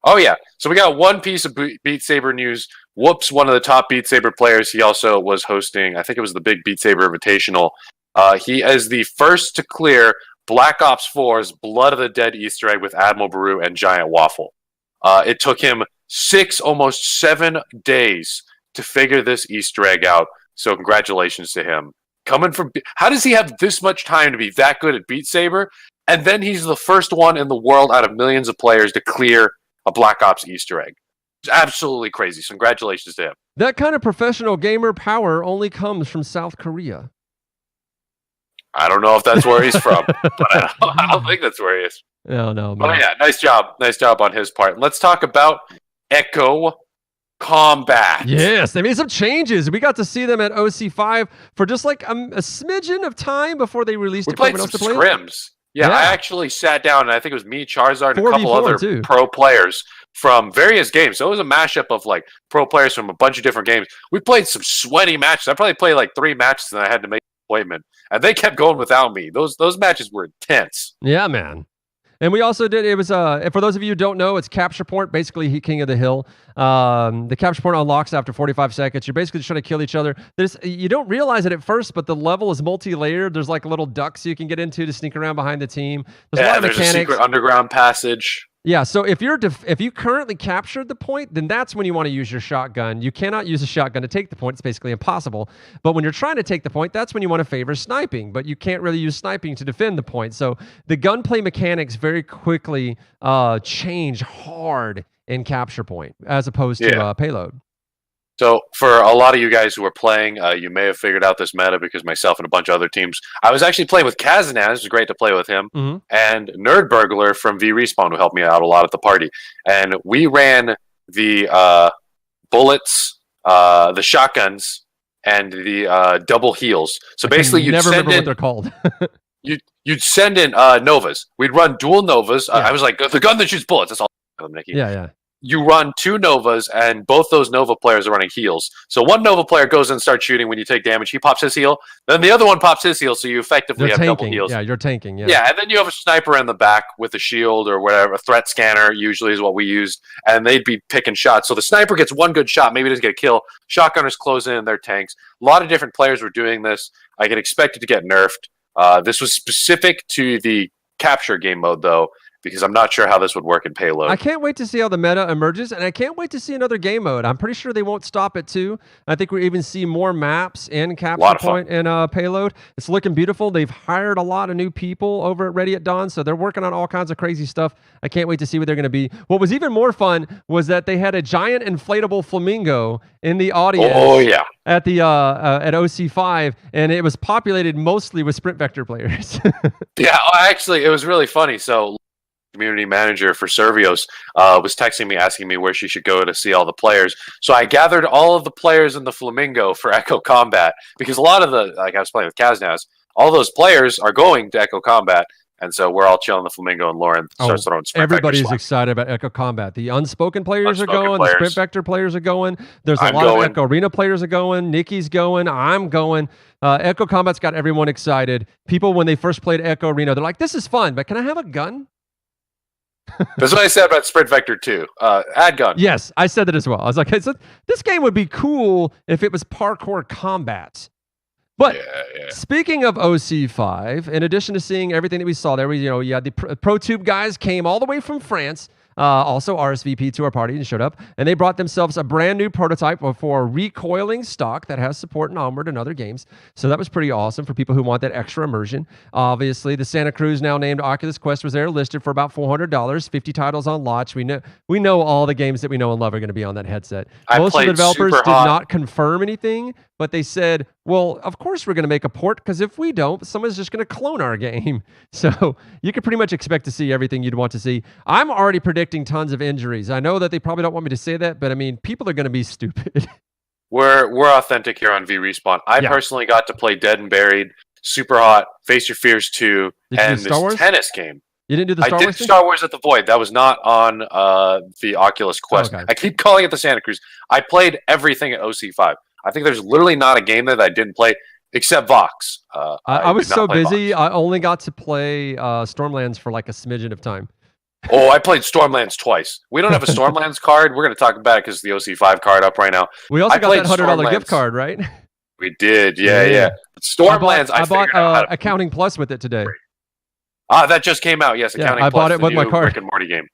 Oh, yeah. So we got one piece of Beat Saber news. Whoops, one of the top Beat Saber players. He also was hosting, I think it was the big Beat Saber Invitational. He is the first to clear Black Ops 4's Blood of the Dead Easter egg with Admiral Baru and Giant Waffle. It took him 6, almost 7 days to figure this Easter egg out. So congratulations to him. How does he have this much time to be that good at Beat Saber? And then he's the first one in the world out of millions of players to clear a Black Ops Easter egg. It's absolutely crazy. So congratulations to him. That kind of professional gamer power only comes from South Korea. I don't know if that's where he's from, but I don't think that's where he is. No, man. Oh, yeah, nice job. Nice job on his part. Let's talk about Echo Combat. Yes, they made some changes. We got to see them at OC5 for just like a smidgen of time before they released it. We played some scrims. Yeah, I actually sat down, and I think it was me, Charizard, and a couple other pro players from various games. So it was a mashup of like pro players from a bunch of different games. We played some sweaty matches. I probably played like 3 matches, and I had to make an appointment. And they kept going without me. Those matches were intense. Yeah, man. And we also did, it was, for those of you who don't know, it's capture point, basically King of the Hill. The capture point unlocks after 45 seconds. You're basically just trying to kill each other. You don't realize it at first, but the level is multi-layered. There's like little ducts you can get into to sneak around behind the team. There's a lot of mechanics. There's a secret underground passage. Yeah, so if you currently captured the point, then that's when you want to use your shotgun. You cannot use a shotgun to take the point. It's basically impossible. But when you're trying to take the point, that's when you want to favor sniping. But you can't really use sniping to defend the point. So the gunplay mechanics very quickly change hard in capture point as opposed to payload. So for a lot of you guys who are playing, you may have figured out this meta because myself and a bunch of other teams. I was actually playing with Kazanaz. It was great to play with him. And Nerd Burglar from VRespawn, who helped me out a lot at the party. And we ran the bullets, the shotguns, and the double heels. So basically, you'd never send remember in, what they're called. you'd send in Novas. We'd run dual Novas. I was like, the gun that shoots bullets. That's all, Nikki. Yeah. You run 2 Novas, and both those Nova players are running heals. So one Nova player goes in and starts shooting when you take damage. He pops his heal. Then the other one pops his heal, so you effectively have double heals. Yeah, you're tanking. Yeah, and then you have a sniper in the back with a shield or whatever. A threat scanner usually is what we used, and they'd be picking shots. So the sniper gets one good shot, maybe doesn't get a kill. Shotgunners close in their tanks. A lot of different players were doing this. I can expect it to get nerfed. This was specific to the capture game mode, though, because I'm not sure how this would work in payload. I can't wait to see how the meta emerges, and I can't wait to see another game mode. I'm pretty sure they won't stop at 2. I think we even see more maps in capture point and payload. It's looking beautiful. They've hired a lot of new people over at Ready at Dawn, so they're working on all kinds of crazy stuff. I can't wait to see what they're going to be. What was even more fun was that they had a giant inflatable flamingo in the audience. Oh yeah. At the at OC5, and it was populated mostly with sprint vector players. Yeah, actually, it was really funny. So community manager for Servios was texting me asking me where she should go to see all the players. So I gathered all of the players in the Flamingo for Echo Combat, because a lot of the, like I was playing with Kazanaz, all those players are going to Echo Combat, and so we're all chilling the Flamingo, and Lauren starts throwing sprint everybody's excited about Echo Combat. The unspoken players are going, the sprint vector players are going, there's a lot of Echo Arena players are going, Nikki's going, I'm going. Echo Combat's got everyone excited. People, when they first played Echo Arena, they're like, this is fun, but can I have a gun? That's what I said about Sprint Vector 2. Add gun. Yes, I said that as well. I was like, hey, so this game would be cool if it was parkour combat. But speaking of OC5, in addition to seeing everything that we saw there, the ProTube guys came all the way from France. Also RSVP to our party and showed up, and they brought themselves a brand new prototype for recoiling stock that has support in Onward and other games. So that was pretty awesome for people who want that extra immersion. Obviously, the Santa Cruz, now named Oculus Quest, was there, listed for about $400, 50 titles on launch. We know all the games that we know and love are going to be on that headset. Most of the developers did not confirm anything, but they said, well, of course we're going to make a port, because if we don't, someone's just going to clone our game. So you can pretty much expect to see everything you'd want to see. I'm already predicting tons of injuries. I know that they probably don't want me to say that, but I mean, people are going to be stupid. We're authentic here on VRespawn. I personally got to play Dead and Buried, Super Hot, Face Your Fears 2, and this tennis game. You didn't do the Star Wars? I did Star Wars at the Void. That was not on the Oculus Quest. I keep calling it the Santa Cruz. I played everything at OC5. I think there's literally not a game there that I didn't play, except Vox. I was so busy, Vox. I only got to play Stormlands for like a smidgen of time. Oh, I played Stormlands twice. We don't have a Stormlands card. We're going to talk about it because the OC5 card up right now. We also got that $100 gift card, right? We did, yeah. Stormlands, I bought Accounting Plus with it today. That just came out, yes. Accounting I Plus, bought it with my card. Rick and Morty game.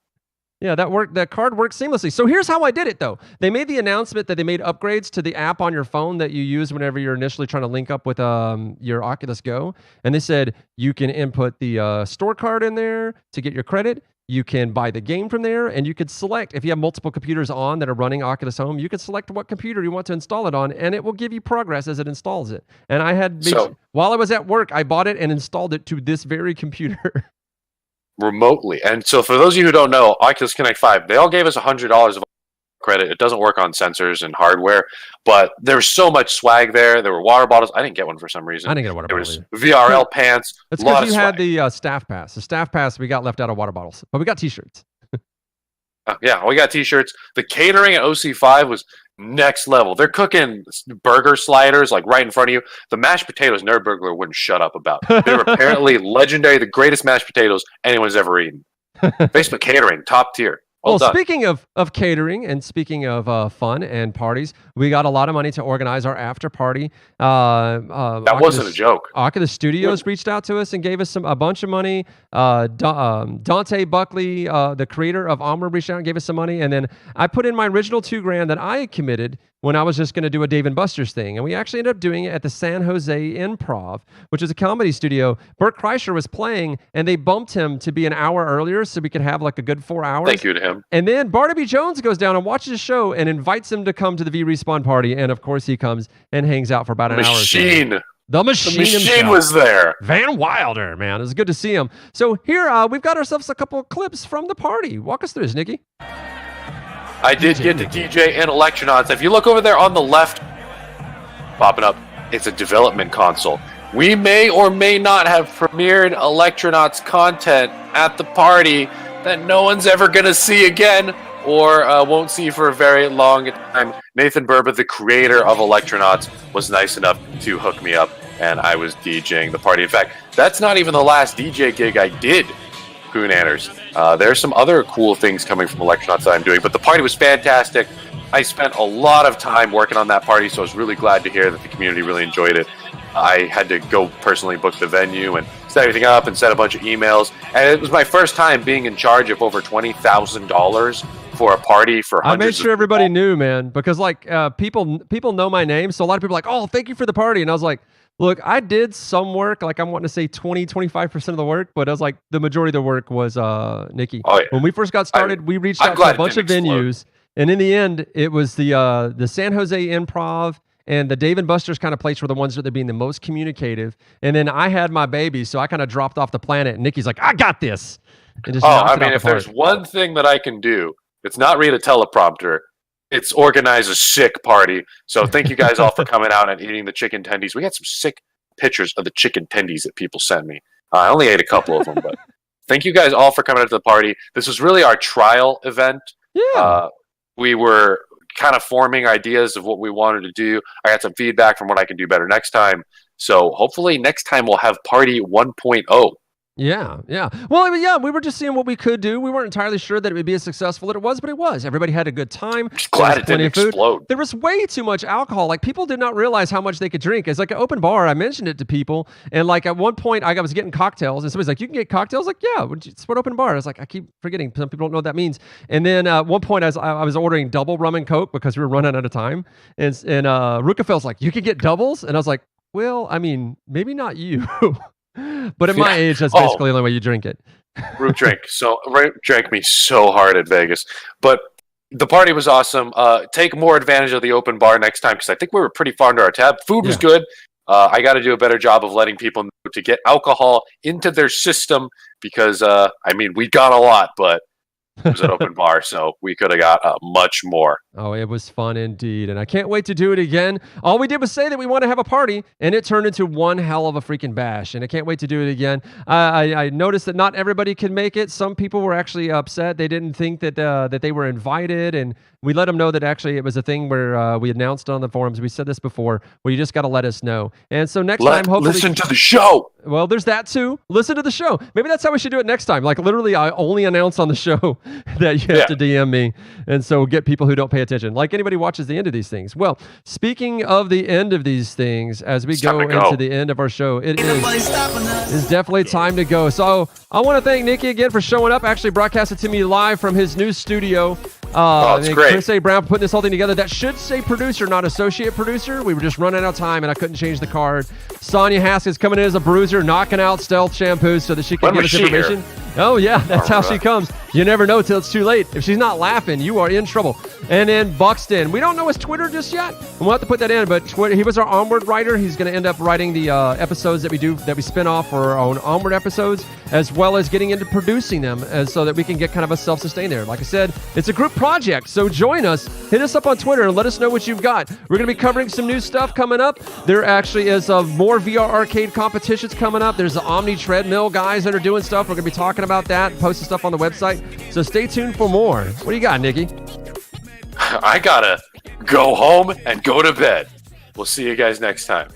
Yeah, that card works seamlessly. So here's how I did it, though. They made the announcement that they made upgrades to the app on your phone that you use whenever you're initially trying to link up with your Oculus Go. And they said you can input the store card in there to get your credit. You can buy the game from there, and you could select, if you have multiple computers on that are running Oculus Home, you could select what computer you want to install it on, and it will give you progress as it installs it. And I had, while I was at work, I bought it and installed it to this very computer. Remotely. And so for those of you who don't know, Oculus Connect 5, they all gave us $100 of credit. It doesn't work on sensors and hardware, but there's so much swag there. There were water bottles. I didn't get one for some reason. I didn't get a water bottle. There was VRL pants. That's because you had the staff pass. The staff pass, we got left out of water bottles, but we got t-shirts. Yeah, we got t-shirts. The catering at OC5 was next level. They're cooking burger sliders like right in front of you. The mashed potatoes Nerd Burglar wouldn't shut up about. They're apparently legendary, the greatest mashed potatoes anyone's ever eaten. Facebook catering, top tier. Well, Done. speaking of catering and speaking of fun and parties, we got a lot of money to organize our after party. That wasn't a joke. Oculus Studios reached out to us and gave us a bunch of money. Dante Buckley, the creator of Onward, reached out and gave us some money. And then I put in my original $2,000 that I had committed when I was just going to do a Dave & Buster's thing. And we actually ended up doing it at the San Jose Improv, which is a comedy studio. Bert Kreischer was playing, and they bumped him to be an hour earlier so we could have like a good 4 hours. Thank you to him. And then Barnaby Jones goes down and watches the show and invites him to come to the VRespawn party. And of course, he comes and hangs out for about an hour. The machine himself. Was there. Van Wilder, man. It was good to see him. So here, we've got ourselves a couple of clips from the party. Walk us through this, Nikki. I did get to DJ in Electronauts. If you look over there on the left, popping up, it's a development console. We may or may not have premiered Electronauts content at the party that no one's ever going to see again or won't see for a very long time. Nathan Burba, the creator of Electronauts, was nice enough to hook me up, and I was DJing the party. In fact, that's not even the last DJ gig I did, Poonanners. There's some other cool things coming from Electronauts that I'm doing, but the party was fantastic. I spent a lot of time working on that party, so I was really glad to hear that the community really enjoyed it. I had to go personally book the venue and set everything up and send a bunch of emails. And it was my first time being in charge of over $20,000 for a party for hundreds. I made sure everybody knew, man, because like people know my name. So a lot of people are like, oh, thank you for the party. And I was like, look, I did some work. Like I'm wanting to say 25% of the work, but I was like, the majority of the work was Nikki. Oh, yeah. When we first got started, we reached out to a bunch of venues. And in the end, it was the San Jose Improv and the Dave & Buster's kind of place were the ones that are being the most communicative. And then I had my baby, so I kind of dropped off the planet. And Nikki's like, I got this. And just if there's one thing that I can do, it's not read a teleprompter. It's organize a sick party. So thank you guys all for coming out and eating the chicken tendies. We got some sick pictures of the chicken tendies that people sent me. I only ate a couple of them, but thank you guys all for coming out to the party. This was really our trial event. Yeah. We were kind of forming ideas of what we wanted to do. I got some feedback from what I can do better next time. So hopefully next time we'll have party 1.0. Yeah. Well, yeah, we were just seeing what we could do. We weren't entirely sure that it would be as successful as it was, but it was. Everybody had a good time. Just glad it didn't explode. There was way too much alcohol. Like, people did not realize how much they could drink. It's like an open bar. I mentioned it to people, and like at one point, I was getting cocktails, and somebody's like, "You can get cocktails?" Like, yeah, it's what open bar. I was like, I keep forgetting. Some people don't know what that means. And then at one point, I was ordering double rum and Coke because we were running out of time, and Rukafel's like, "You can get doubles," and I was like, "Well, I mean, maybe not you." But at my age, that's basically the only way you drink it. Rook drank me so hard at Vegas. But the party was awesome. Take more advantage of the open bar next time because I think we were pretty far into our tab. Food was good. I got to do a better job of letting people know to get alcohol into their system because, we got a lot, but it was an open bar, so we could have got much more. Oh, it was fun indeed, and I can't wait to do it again. All we did was say that we want to have a party, and it turned into one hell of a freaking bash, and I can't wait to do it again. I noticed that not everybody could make it. Some people were actually upset. They didn't think that they were invited, and we let them know that actually it was a thing where we announced on the forums. We said this before, where you just got to let us know. And so next time, hopefully... Listen to the show! Well, there's that too. Listen to the show. Maybe that's how we should do it next time. Like, literally, I only announce on the show that you have to DM me. And so get people who don't pay attention. Like anybody watches the end of these things. Well, speaking of the end of these things, as we go into the end of our show, it is definitely time to go. So I want to thank Nikki again for showing up. Actually broadcasted to me live from his new studio. It's great. Chris A. Brown putting this whole thing together. That should say producer, not associate producer. We were just running out of time, and I couldn't change the card. Sonia Haskins coming in as a bruiser, knocking out Stealth Shampoos so that she can give us information. Oh, yeah, that's how she comes. You never know till it's too late. If she's not laughing, you are in trouble. And then Buxton. We don't know his Twitter just yet. We'll have to put that in, but he was our Onward writer. He's going to end up writing the episodes that we spin off for our own Onward episodes, as well as getting into producing them so that we can get kind of a self-sustain there. Like I said, it's a group project, so join us. Hit us up on Twitter and let us know what you've got. We're going to be covering some new stuff coming up. There actually is more VR arcade competitions coming up. There's the Omni Treadmill guys that are doing stuff. We're going to be talking about that, posting stuff on the website. So stay tuned for more. What do you got, Nikki? I gotta go home and go to bed. We'll see you guys next time.